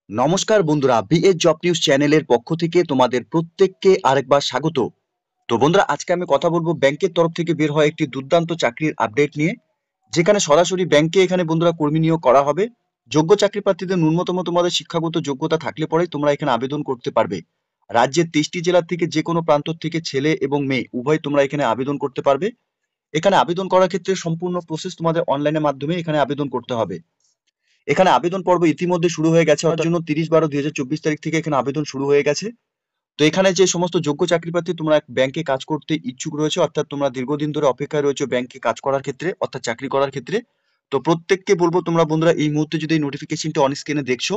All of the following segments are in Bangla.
নমস্কার বন্ধুরা, বিএস জব নিউজ চ্যানেলের পক্ষ থেকে তোমাদের প্রত্যেককে আরেকবার স্বাগত। তো বন্ধুরা, আজকে আমি কথা বলবো ব্যাংকের তরফ থেকে বের হয় একটি দুর্দান্ত চাকরির আপডেট নিয়ে, যেখানে সরাসরি ব্যাংকে এখানে বন্ধুরা কর্মী নিয়োগ করা হবে। যোগ্য চাকরি প্রার্থীদের ন্যূনতম তোমাদের শিক্ষাগত যোগ্যতা থাকলে পরেই তোমরা এখানে আবেদন করতে পারবে। রাজ্যের 23টি জেলা থেকে যে কোনো প্রান্ত থেকে ছেলে এবং মেয়ে উভয় তোমরা এখানে আবেদন করতে পারবে। এখানে আবেদন করার ক্ষেত্রে সম্পূর্ণ প্রসেস তোমাদের অনলাইনের মাধ্যমে এখানে আবেদন করতে হবে। এখানে আবেদন পর্ব ইতিমধ্যে শুরু হয়ে গেছে, অর্থাৎ জন্য 30/12/2024 তারিখ থেকে এখানে আবেদন শুরু হয়ে গেছে। তো এখানে যে সমস্ত যোগ্য চাকরি প্রার্থী তোমরা ব্যাংকে কাজ করতে ইচ্ছুক রয়েছে, অর্থাৎ তোমরা দীর্ঘদিন ধরে অপেক্ষায় রয়েছে ব্যাংকে কাজ করার ক্ষেত্রে, অর্থাৎ চাকরি করার ক্ষেত্রে, তো প্রত্যেককে বলবো তোমরা বন্ধুরা এই মুহূর্তে যদি এই নোটিফিকেশনটি অন স্ক্রিনে দেখছো,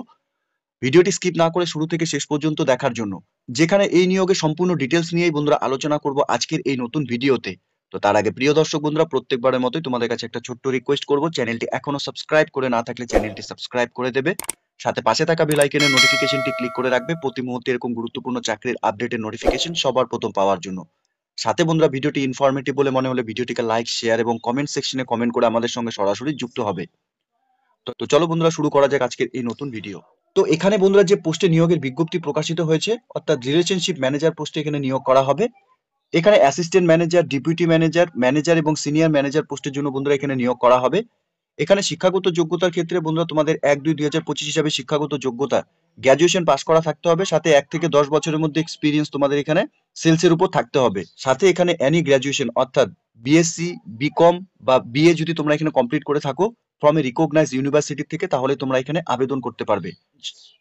ভিডিওটি স্কিপ না করে শুরু থেকে শেষ পর্যন্ত দেখার জন্য, যেখানে এই নিয়োগের সম্পূর্ণ ডিটেলস নিয়েই বন্ধুরা আলোচনা করব আজকের এই নতুন ভিডিওতে। তো তার আগে প্রিয় দর্শক বন্ধুরা, প্রত্যেকবারের মতোই তোমাদের কাছে একটা ছোট্ট রিকোয়েস্ট করব, চ্যানেলটি এখনো সাবস্ক্রাইব করে না থাকলে চ্যানেলটি সাবস্ক্রাইব করে দেবে, সাথে পাশে থাকা বেল আইকনের নোটিফিকেশনটি ক্লিক করে রাখবে প্রতি মুহূর্তে এরকম গুরুত্বপূর্ণ চাকরির আপডেটের নোটিফিকেশন সবার প্রথম পাওয়ার জন্য। সাথে বন্ধুরা, ভিডিওটি ইনফরমেটিভ বলে মনে হলে ভিডিওটিকে লাইক, শেয়ার এবং কমেন্ট সেকশনে কমেন্ট করে আমাদের সঙ্গে সরাসরি যুক্ত হবে। তো চলো বন্ধুরা, শুরু করা যাক আজকের এই নতুন ভিডিও। তো এখানে বন্ধুরা যে পোস্টে নিয়োগের বিজ্ঞপ্তি প্রকাশিত হয়েছে, অর্থাৎ রিলেশনশিপ ম্যানেজার পোস্টে এখানে নিয়োগ করা হবে। এখানে assistant manager, deputy manager, manager এবং সিনিয়র ম্যানেজার পোস্টের জন্য বন্ধুরা এখানে নিয়োগ করা হবে। এখানে শিক্ষাগত যোগ্যতার ক্ষেত্রে বন্ধুরা তোমাদের 1-2-2025 হিসাবে শিক্ষাগত যোগ্যতা গ্র্যাজুয়েশন পাস করা থাকতে হবে, সাথে 1 থেকে 10 বছরের মধ্যে এক্সপিরিয়েন্স তোমাদের এখানে সেলসের উপর থাকতে হবে। সাথে এখানে এনি গ্র্যাজুয়েশন অর্থাৎ বিএসসি, বিকম বা বিএ যদি তোমরা এখানে কমপ্লিট করে থাকো ফ্রম এ রিকগনাইজড ইউনিভার্সিটি থেকে, তাহলে তোমরা এখানে আবেদন করতে পারবে।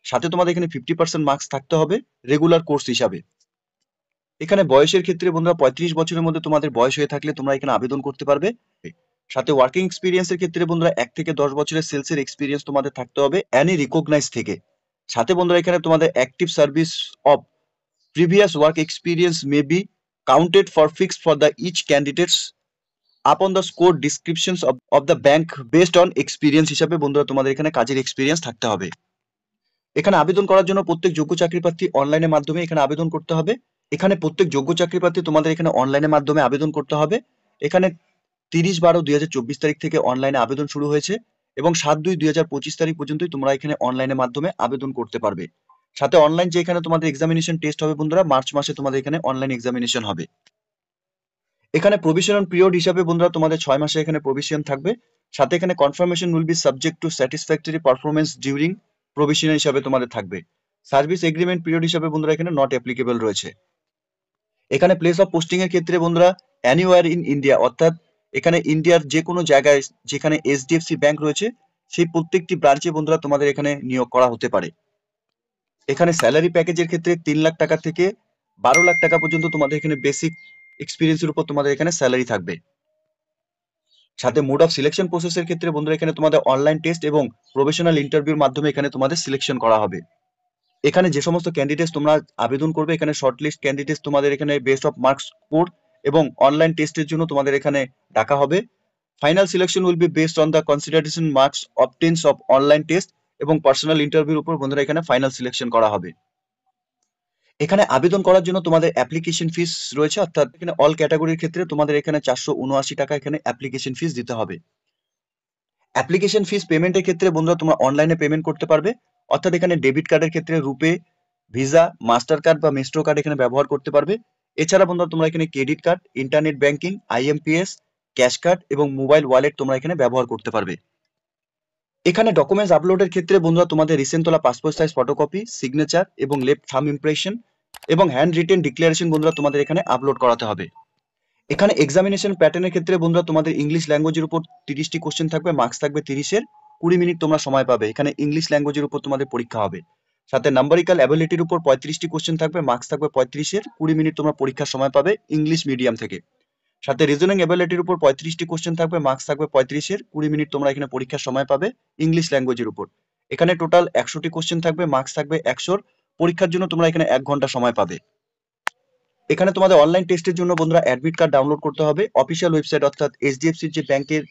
সাথে তোমাদের এখানে 50% মার্কস থাকতে হবে রেগুলার কোর্স হিসাবে। এখানে বয়সের ক্ষেত্রে বন্ধুরা 35 বছরের মধ্যে তোমাদের বয়স হয়ে থাকলে তোমরা এখানে আবেদন করতে পারবে। সাথে ওয়ার্কিং এক্সপিরিয়েন্সের ক্ষেত্রে বন্ধুরা 1 থেকে 10 বছরের সেলসের এক্সপিরিয়েন্স তোমাদের থাকতে হবে এনি রিকগনাইজ থেকে। সাথে বন্ধুরা এখানে তোমাদের active service of previous work experience may be counted for fixed for the each candidates upon the score descriptions of the bank based on experience হিসাবে বন্ধুরা তোমাদের এখানে কাজের এক্সপিরিয়েন্স থাকতে হবে। এখানে আবেদন করার জন্য প্রত্যেক যোগ্য চাকরি প্রার্থী অনলাইনের মাধ্যমে এখানে আবেদন করতে হবে। এখানে প্রত্যেক যোগ্য চাকরি প্রার্থী তোমাদের এখানে অনলাইনের মাধ্যমে আবেদন করতে হবে। এখানে 30/12/2024 তারিখ থেকে অনলাইনে আবেদন শুরু হয়েছে এবং 7/2/2025 তারিখ পর্যন্তই তোমরা এখানে অনলাইনের মাধ্যমে আবেদন করতে পারবে। সাথে অনলাইন যে এখানে তোমাদের এক্সামিনেশন টেস্ট হবে বন্ধুরা, মার্চ মাসে তোমাদের এখানে অনলাইন এক্সামিনেশন হবে। এখানে প্রভিশনাল পিরিয়ড হিসাবে বন্ধুরা তোমাদের 6 মাসে এখানে প্রভিশন থাকবে। সাথে এখানে confirmation will be subject to satisfactory performance during provision হিসাবে তোমাদের থাকবে। সার্ভিস এগ্রিমেন্ট পিরিয়ড হিসাবে বন্ধুরা এখানে নট অ্যাপ্লিকেবল রয়েছে। এখানে প্লেস অফ পোস্টিং এর ক্ষেত্রে বন্ধুরা অ্যানিওয়ার ইন ইন্ডিয়া, অর্থাৎ এখানে ইন্ডিয়ার যে কোনো জায়গায় যেখানে এইচডিএফসি ব্যাংক রয়েছে সেই প্রত্যেকটি ব্রাঞ্চে বন্ধুরা তোমাদের এখানে নিয়োগ করা হতে পারে। এখানে স্যালারি প্যাকেজের ক্ষেত্রে 3 লাখ টাকা থেকে 12 লাখ টাকা পর্যন্ত তোমাদের এখানে বেসিক এক্সপিরিয়েন্সের উপর তোমাদের এখানে স্যালারি থাকবে। সাথে মোড অফ সিলেকশন প্রসেসের ক্ষেত্রে বন্ধুরা এখানে তোমাদের অনলাইন টেস্ট এবং প্রফেশনাল ইন্টারভিউর মাধ্যমে এখানে তোমাদের সিলেকশন করা হবে। এখানে যে সমস্ত ক্যান্ডিডেটস তোমরা আবেদন করবে, এখানে শর্টলিস্ট ক্যান্ডিডেটস তোমাদের এখানে বেস্ট অফ মার্কস স্কোর এবং অনলাইন টেস্টের জন্য তোমাদের এখানে ডাকা হবে। Final selection will be based on the consideration marks obtains of online test এবং পার্সোনাল ইন্টারভিউর উপর বন্ধুরা এখানে ফাইনাল সিলেকশন করা হবে। এখানে আবেদন করার জন্য তোমাদের অ্যাপ্লিকেশন ফিস রয়েছে, অর্থাৎ এখানে অল ক্যাটাগরির ক্ষেত্রে তোমাদের এখানে 479 টাকা এখানে অ্যাপ্লিকেশন ফিস দিতে হবে। অ্যাপ্লিকেশন ফিস পেমেন্টের ক্ষেত্রে বন্ধুরা তোমরা অনলাইনে পেমেন্ট করতে পারবে, অর্থাৎ এখানে ডেবিট কার্ডের ক্ষেত্রে রুপে, ভিসা, মাস্টার কার্ড বা মেস্ট্রো কার্ড এখানে ব্যবহার করতে পারবে। এছাড়া বন্ধুরা তোমরা এখানে credit card, internet banking, IMPS, cash card এবং মোবাইল ওয়ালেট তোমরা এখানে ব্যবহার করতে পারবে। এখানে ডকুমেন্টস আপলোডের ক্ষেত্রে বন্ধুরা তোমাদের রিসেন্ট তোলা পাসপোর্ট সাইজ ফটোকপি, সিগনেচার এবং লেফট থাম্ব ইমপ্রেশন এবং হ্যান্ড রিটেন ডিক্লারেশন বন্ধুরা তোমাদের এখানে আপলোড করাতে হবে। এখানে এক্সামিনেশন প্যাটার্নের ক্ষেত্রে বন্ধুরা তোমাদের ইংলিশ ল্যাঙ্গুয়েজের উপর 30টি কোশ্চেন থাকবে, মার্কস থাকবে 30-এর, 20 মিনিট তোমরা সময় পাবে। এখানে ইংলিশ ল্যাঙ্গুয়েজের উপর তোমাদের পরীক্ষা হবে। সাথে নাম্বারিক্যাল অ্যাবিলিটির উপর 35টি কোশ্চেন থাকবে, মার্কস থাকবে 35-এর, 20 মিনিট তোমরা পরীক্ষার সময় পাবে ইংলিশ মিডিয়াম থেকে। সাথে রিজনিং অ্যাবিলিটির উপর 35টি কোশ্চেন থাকবে, মার্কস থাকবে 35-এর, 20 মিনিট তোমরা এখানে পরীক্ষার সময় পাবে ইংলিশ ল্যাঙ্গুয়েজের উপর। এখানে টোটাল 100টি কোশ্চেন থাকবে, মার্কস থাকবে 100-র, পরীক্ষার জন্য তোমরা এখানে 1 ঘন্টা সময় পাবে। এখানে তোমাদের অনলাইন টেস্টের জন্য বন্ধুরা অ্যাডমিট কার্ড ডাউনলোড করতে হবে অফিসিয়াল ওয়েবসাইট, অর্থাৎ এইচডিএফসির যে ব্যাংকের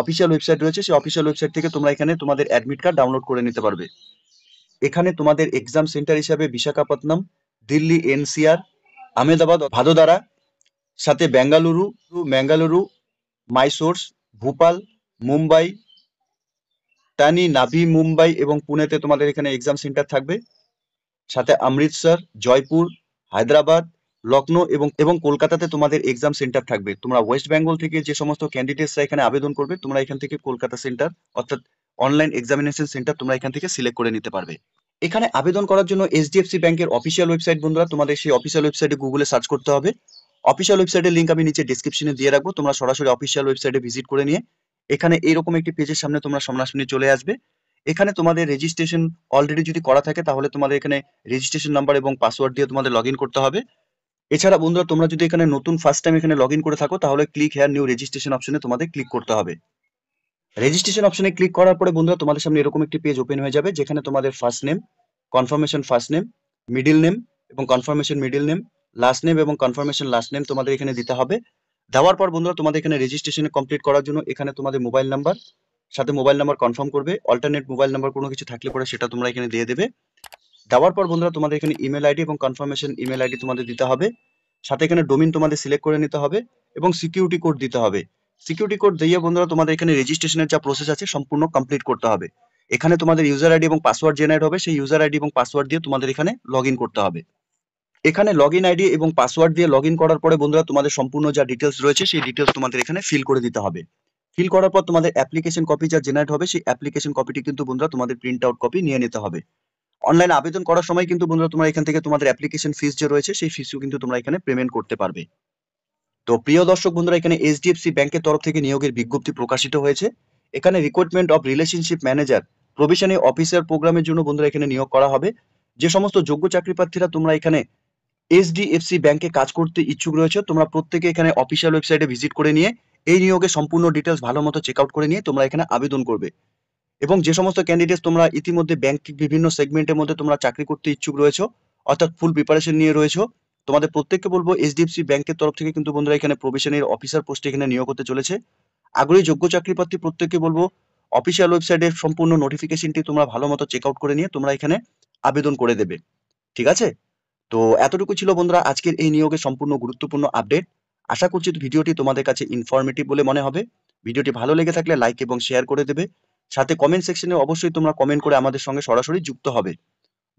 অফিসিয়াল ওয়েবসাইট রয়েছে সেই অফিসিয়াল ওয়েবসাইট থেকে তোমরা এখানে তোমাদের অ্যাডমিট কার্ড ডাউনলোড করে নিতে পারবে। এখানে তোমাদের এক্সাম সেন্টার হিসাবে বিশাখাপত্তনম, দিল্লি এনসিআর, আহমেদাবাদ, ভাদোদারা, সাথে বেঙ্গালুরু, মাইসোর, ভোপাল, মুম্বাই, পাটানি, নাভি, মুম্বাই এবং পুনেতে তোমাদের এখানে এক্সাম সেন্টার থাকবে। সাথে অমৃতসর, জয়পুর, হায়দ্রাবাদ, লখনৌ এবং কলকাতাতে তোমাদের এক্সাম সেন্টার থাকবে। তোমরা ওয়েস্ট বেঙ্গল থেকে যে সমস্ত ক্যান্ডিডেটসরা এখানে আবেদন করবে, তোমরা এখান থেকে কলকাতা সেন্টার অর্থাৎ অনলাইন এক্সামিনেশন সেন্টার তোমরা এখান থেকে সিলেক্ট করে নিতে পারবে। এখানে আবেদন করার জন্য এইচডিএফসি ব্যাংকের অফিসিয়াল ওয়েবসাইট বন্ধুরা, তোমাদের সেই অফিসিয়াল ওয়েবসাইটে গুগলে সার্চ করতে হবে। অফিসিয়াল ওয়েবসাইটের লিঙ্ক আমি নিচে ডেসক্রিপশনে দিয়ে রাখবো, তোমরা সরাসরি অফিসিয়াল ওয়েবসাইটে ভিজিট করে নিয়ে এখানে এইরকম একটি পেজের সামনে তোমরা সামনাসামনি চলে আসবে। এখানে তোমাদের রেজিস্ট্রেশন অলরেডি যদি করা থাকে তাহলে তোমাদের এখানে রেজিস্ট্রেশন নাম্বার এবং পাসওয়ার্ড দিয়ে তোমাদের লগ করতে হবে। এছাড়া বন্ধুরা তোমরা যদি এখানে নতুন ফার্স্ট টাইম এখানে লগ করে থাকো তাহলে ক্লিক হেয়ার নিউ রেজিস্ট্রেশন অপশনে তোমাদের ক্লিক করতে হবে। রেজিস্ট্রেশন অপশনে ক্লিক করার পরে বন্ধুরা তোমাদের সামনে এরকম একটি পেজ ওপেন হয়ে যাবে, যেখানে তোমাদের first name, confirmation first name, middle name এবং confirmation middle name, last name এবং কনফার্মেশন লাস্ট নেম তোমাদের এখানে দিতে হবে। দেওয়ার পর বন্ধুরা তোমাদের এখানে রেজিস্ট্রেশন কমপ্লিট করার জন্য এখানে তোমাদের মোবাইল নাম্বার, সাথে মোবাইল নাম্বার কনফার্ম করবে, অল্টারনেট মোবাইল নাম্বার কোনো কিছু থাকলে পরে সেটা তোমরা এখানে দিয়ে দেবে। দেওয়ার পর বন্ধুরা তোমাদের এখানে ইমেল আইডি এবং কনফার্মেশন ইমেল আইডি তোমাদের দিতে হবে। সাথে এখানে ডোমেইন তোমাদের সিলেক্ট করে নিতে হবে এবং সিকিউরিটি কোড দিতে হবে। সিকিউরিটি কোড দিয়ে বন্ধুরা তোমাদের এখানে রেজিস্ট্রেশনের যা প্রসেস আছে সম্পূর্ণ কমপ্লিট করতে হবে। এখানে তোমাদের ইউজার আইডি এবং পাসওয়ার্ড জেনারেট হবে, সেই ইউজার আইডি এবং পাসওয়ার্ড দিয়ে তোমাদের এখানে লগ করতে হবে। এখানে লগ আইডি এবং পাসওয়ার্ড দিয়ে লগ করার পরে বন্ধুরা তোমাদের সম্পূর্ণ যা ডিটেলস রয়েছে সেই ডিটেলস তোমাদের এখানে ফিল করে দিতে হবে। ফিল করার পর তোমাদের অ্যাপ্লিকেশন কপি যা জেনারেট হবে সেই অ্যাপ্লিকেশন কপিটি কিন্তু বন্ধুরা তোমাদের প্রিন্ট আউট কপি নিয়ে নিতে হবে। অনলাইনে আবেদন করার সময় কিন্তু বন্ধুরা তোমরা এখান থেকে তোমাদের অ্যাপ্লিকেশন ফিস যে রয়েছে সেই ফিসও কিন্তু তোমরা এখানে পেমেন্ট করতে পারবে। তো প্রিয় দর্শক বন্ধুরা, এখানে এইচডিএফসি ব্যাংকের তরফ থেকে নিয়োগের বিজ্ঞপ্তি প্রকাশিত হয়েছে। এখানে recruitment of relationship manager provisionary officer প্রোগ্রামের জন্য বন্ধুরা এখানে নিয়োগ করা হবে। যে সমস্ত যোগ্য চাকরি প্রার্থীরা তোমরা এখানে এইচডিএফসি ব্যাংকে কাজ করতে ইচ্ছুক রয়েছে, তোমরা প্রত্যেকে এখানে অফিসিয়াল ওয়েবসাইটে ভিজিট করে নিয়ে এই নিয়োগের সম্পূর্ণ ডিটেলস ভালো মতো চেক আউট করে নিয়ে তোমরা এখানে আবেদন করবে। এবং যে সমস্ত ক্যান্ডিডেট তোমরা ইতিমধ্যে ব্যাংক বিভিন্ন সেগমেন্টের মধ্যে তোমরা চাকরি করতে ইচ্ছুক রয়েছো অর্থাৎ ফুল প্রিপারেশন নিয়ে রয়েছো, তোমাদের প্রত্যেককে বলবো এইচডিএফসি ব্যাংকের তরফ থেকে কিন্তু বন্ধুরা এখানে প্রভিশনারি অফিসার পোস্টে এখানে নিয়োগ হতে চলেছে। আগ্রহী যোগ্য চাকরি প্রার্থী প্রত্যেককে বলবো অফিসিয়াল ওয়েবসাইটের সম্পূর্ণ নোটিফিকেশনটি তোমরা ভালো মতো চেক আউট করে নিয়ে তোমরা এখানে আবেদন করে দেবে। ঠিক আছে, তো এতটুকু ছিল বন্ধুরা আজকের এই নিয়োগের সম্পূর্ণ গুরুত্বপূর্ণ আপডেট। আশা করছি ভিডিওটি তোমাদের কাছে ইনফরমেটিভ বলে মনে হবে। ভিডিওটি ভালো লেগে থাকলে লাইক এবং শেয়ার করে দেবে। সাথে কমেন্ট সেকশনে অবশ্যই তোমরা কমেন্ট করে আমাদের সঙ্গে সরাসরি যুক্ত হবে।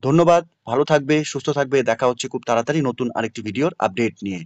ধন্যবাদ, ভালো থাকবে, সুস্থ থাকবে। দেখা হচ্ছে খুব তাড়াতাড়ি নতুন আরেকটি ভিডিওর আপডেট নিয়ে।